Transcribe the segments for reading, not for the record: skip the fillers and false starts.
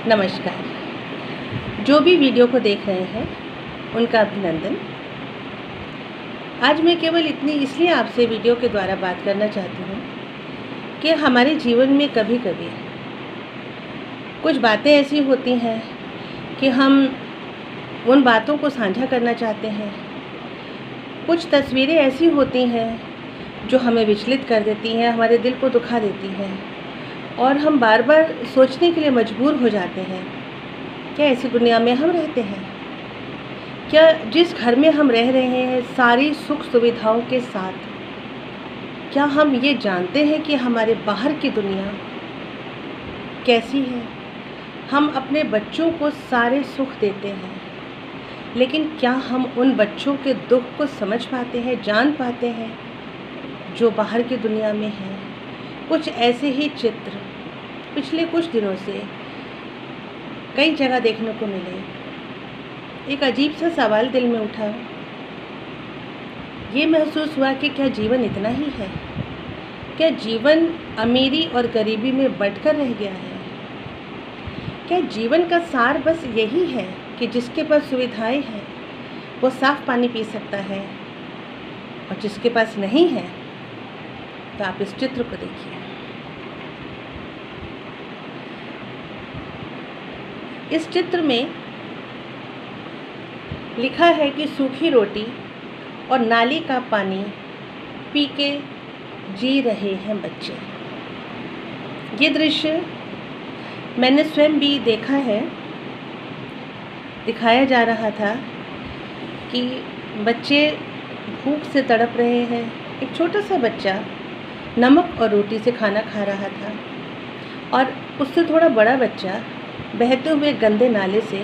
नमस्कार। जो भी वीडियो को देख रहे हैं उनका अभिनंदन। आज मैं केवल इतनी इसलिए आपसे वीडियो के द्वारा बात करना चाहती हूँ कि हमारे जीवन में कभी कभी कुछ बातें ऐसी होती हैं कि हम उन बातों को साझा करना चाहते हैं। कुछ तस्वीरें ऐसी होती हैं जो हमें विचलित कर देती हैं, हमारे दिल को दुखा देती हैं और हम बार बार सोचने के लिए मजबूर हो जाते हैं, क्या ऐसी दुनिया में हम रहते हैं? क्या जिस घर में हम रह रहे हैं सारी सुख सुविधाओं के साथ, क्या हम ये जानते हैं कि हमारे बाहर की दुनिया कैसी है? हम अपने बच्चों को सारे सुख देते हैं, लेकिन क्या हम उन बच्चों के दुख को समझ पाते हैं, जान पाते हैं जो बाहर की दुनिया में है? कुछ ऐसे ही चित्र पिछले कुछ दिनों से कई जगह देखने को मिले। एक अजीब सा सवाल दिल में उठा। ये महसूस हुआ कि क्या जीवन इतना ही है? क्या जीवन अमीरी और गरीबी में बंटकर रह गया है? क्या जीवन का सार बस यही है कि जिसके पास सुविधाएं हैं वो साफ पानी पी सकता है और जिसके पास नहीं है? तो आप इस चित्र को देखिए। इस चित्र में लिखा है कि सूखी रोटी और नाली का पानी पी के जी रहे हैं बच्चे। ये दृश्य मैंने स्वयं भी देखा है। दिखाया जा रहा था कि बच्चे भूख से तड़प रहे हैं। एक छोटा सा बच्चा नमक और रोटी से खाना खा रहा था और उससे थोड़ा बड़ा बच्चा बहते हुए गंदे नाले से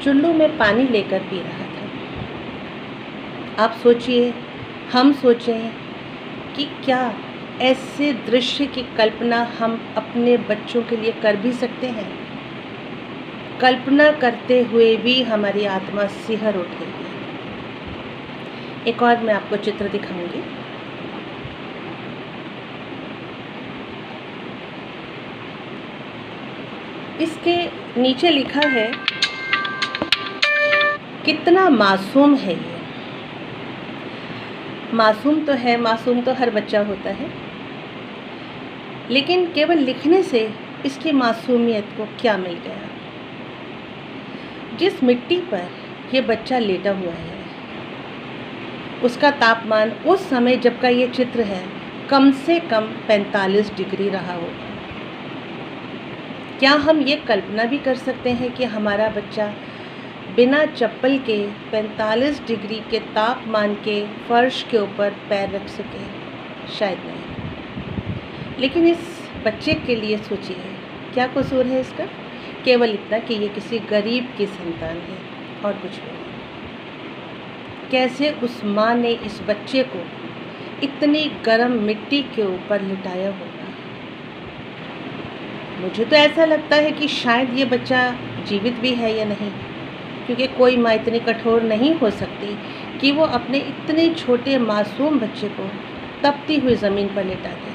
चुल्लू में पानी लेकर पी रहा था। आप सोचिए, हम सोचें कि क्या ऐसे दृश्य की कल्पना हम अपने बच्चों के लिए कर भी सकते हैं? कल्पना करते हुए भी हमारी आत्मा सिहर उठेगी। एक और मैं आपको चित्र दिखाऊंगी। इसके नीचे लिखा है, कितना मासूम है ये। मासूम तो है, मासूम तो हर बच्चा होता है, लेकिन केवल लिखने से इसकी मासूमियत को क्या मिल गया? जिस मिट्टी पर ये बच्चा लेटा हुआ है उसका तापमान उस समय जब का ये चित्र है कम से कम 45 डिग्री रहा होगा। क्या हम ये कल्पना भी कर सकते हैं कि हमारा बच्चा बिना चप्पल के 45 डिग्री के तापमान के फर्श के ऊपर पैर रख सके? शायद नहीं। लेकिन इस बच्चे के लिए सोचिए, क्या कसूर है इसका? केवल इतना कि ये किसी गरीब की संतान है और कुछ भी नहीं। कैसे उस माँ ने इस बच्चे को इतनी गर्म मिट्टी के ऊपर लिटाया होगा? मुझे तो ऐसा लगता है कि शायद ये बच्चा जीवित भी है या नहीं, क्योंकि कोई माँ इतनी कठोर नहीं हो सकती कि वो अपने इतने छोटे मासूम बच्चे को तपती हुई ज़मीन पर लिटा दे।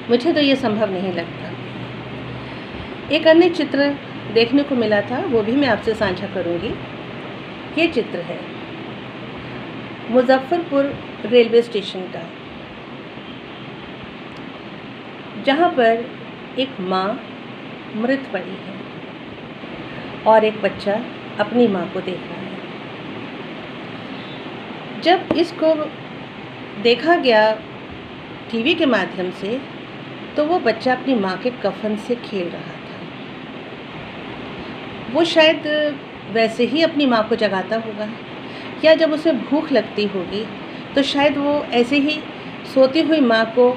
मुझे तो ये संभव नहीं लगता। एक अन्य चित्र देखने को मिला था, वो भी मैं आपसे साझा करूँगी। ये चित्र है मुजफ्फरपुर रेलवे स्टेशन का, जहाँ पर एक माँ मृत पड़ी है और एक बच्चा अपनी माँ को देख रहा है। जब इसको देखा गया टीवी के माध्यम से तो वो बच्चा अपनी माँ के कफन से खेल रहा था। वो शायद वैसे ही अपनी माँ को जगाता होगा, या जब उसे भूख लगती होगी तो शायद वो ऐसे ही सोती हुई माँ को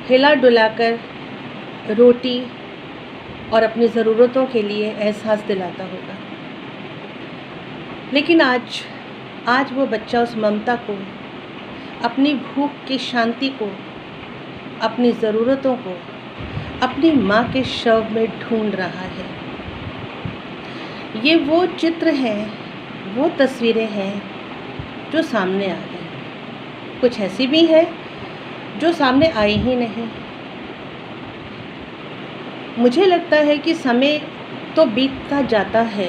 हिला डुलाकर रोटी और अपनी ज़रूरतों के लिए एहसास दिलाता होगा। लेकिन आज वो बच्चा उस ममता को, अपनी भूख की शांति को, अपनी ज़रूरतों को अपनी माँ के शव में ढूंढ रहा है। ये वो चित्र हैं, वो तस्वीरें हैं जो सामने आ गई। कुछ ऐसी भी है जो सामने आई ही नहीं। मुझे लगता है कि समय तो बीतता जाता है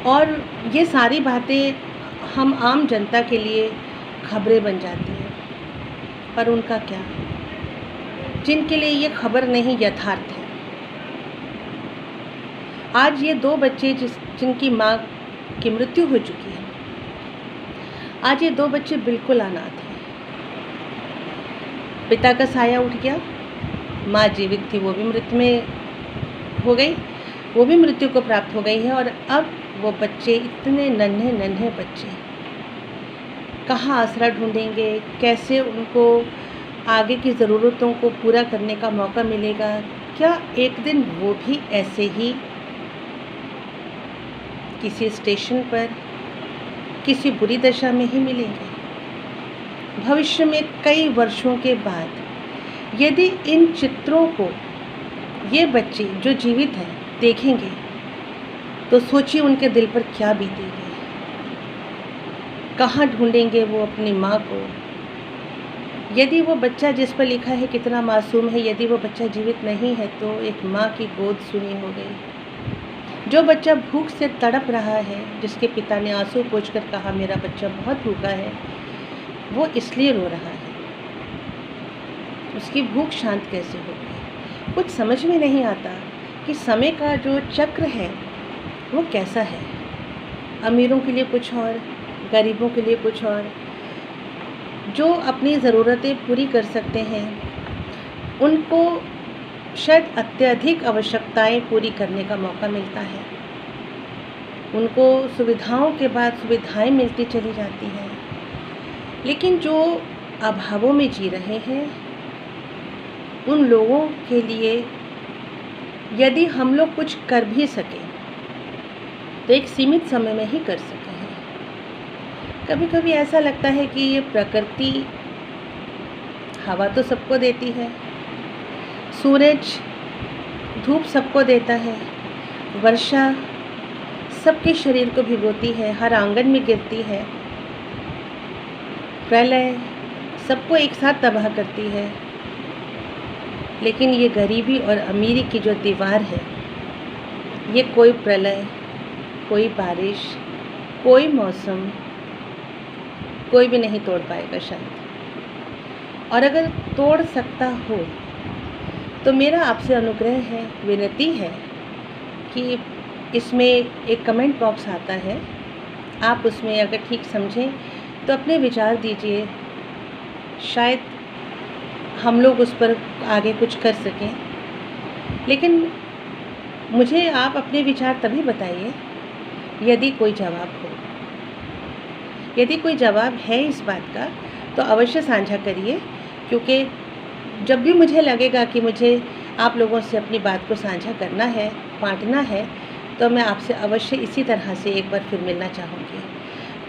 और ये सारी बातें हम आम जनता के लिए खबरें बन जाती हैं, पर उनका क्या, जिनके लिए ये खबर नहीं यथार्थ है। आज ये 2 बच्चे जिनकी माँ की मृत्यु हो चुकी है, आज ये 2 बच्चे बिल्कुल अनाथ हैं। पिता का साया उठ गया, माँ जीवित थी, वो भी मृत्यु में हो गई, वो भी मृत्यु को प्राप्त हो गई है। और अब वो बच्चे, इतने नन्हे नन्हे बच्चे, कहाँ आसरा ढूंढेंगे, कैसे उनको आगे की ज़रूरतों को पूरा करने का मौका मिलेगा? क्या एक दिन वो भी ऐसे ही किसी स्टेशन पर किसी बुरी दशा में ही मिलेंगे? भविष्य में कई वर्षों के बाद यदि इन चित्रों को ये बच्चे जो जीवित हैं देखेंगे तो सोचिए उनके दिल पर क्या बीतेगी। कहाँ ढूंढेंगे वो अपनी माँ को? यदि वो बच्चा जिस पर लिखा है कितना मासूम है, यदि वो बच्चा जीवित नहीं है तो एक माँ की गोद सुनी हो गई। जो बच्चा भूख से तड़प रहा है, जिसके पिता ने आंसू पोंछकर कहा मेरा बच्चा बहुत भूखा है, वो इसलिए रो रहा है, उसकी भूख शांत कैसे होगी? कुछ समझ में नहीं आता कि समय का जो चक्र है वो कैसा है। अमीरों के लिए कुछ और, गरीबों के लिए कुछ और। जो अपनी ज़रूरतें पूरी कर सकते हैं उनको शायद अत्यधिक आवश्यकताएं पूरी करने का मौका मिलता है, उनको सुविधाओं के बाद सुविधाएं मिलती चली जाती हैं। लेकिन जो अभावों में जी रहे हैं उन लोगों के लिए यदि हम लोग कुछ कर भी सकें तो एक सीमित समय में ही कर सके हैं। कभी कभी ऐसा लगता है कि ये प्रकृति, हवा तो सबको देती है, सूरज धूप सबको देता है, वर्षा सबके शरीर को भिगोती है, हर आंगन में गिरती है, प्रलय सबको एक साथ तबाह करती है। लेकिन ये गरीबी और अमीरी की जो दीवार है, ये कोई प्रलय, कोई बारिश, कोई मौसम, कोई भी नहीं तोड़ पाएगा शायद। और अगर तोड़ सकता हो तो मेरा आपसे अनुग्रह है, विनती है कि इसमें एक कमेंट बॉक्स आता है, आप उसमें अगर ठीक समझें तो अपने विचार दीजिए, शायद हम लोग उस पर आगे कुछ कर सकें। लेकिन मुझे आप अपने विचार तभी बताइए यदि कोई जवाब हो। यदि कोई जवाब है इस बात का तो अवश्य साझा करिए, क्योंकि जब भी मुझे लगेगा कि मुझे आप लोगों से अपनी बात को साझा करना है, बांटना है, तो मैं आपसे अवश्य इसी तरह से एक बार फिर मिलना चाहूँगी।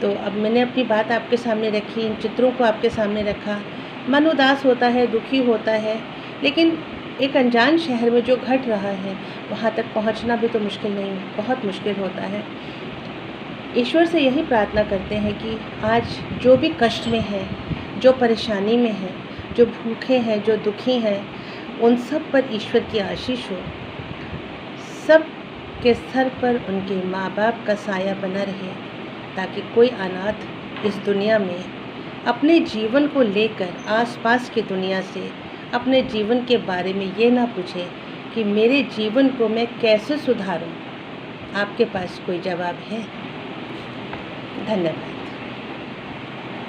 तो अब मैंने अपनी बात आपके सामने रखी, इन चित्रों को आपके सामने रखा। मन उदास होता है, दुखी होता है, लेकिन एक अनजान शहर में जो घट रहा है वहाँ तक पहुँचना भी तो मुश्किल नहीं, बहुत मुश्किल होता है। ईश्वर से यही प्रार्थना करते हैं कि आज जो भी कष्ट में है, जो परेशानी में है, जो भूखे हैं, जो दुखी हैं, उन सब पर ईश्वर की आशीष हो। सब के सर पर उनके माँ बाप का साया बना रहे, ताकि कोई अनाथ इस दुनिया में अपने जीवन को लेकर आसपास की दुनिया से अपने जीवन के बारे में ये ना पूछे कि मेरे जीवन को मैं कैसे सुधारूं। आपके पास कोई जवाब है? धन्यवाद।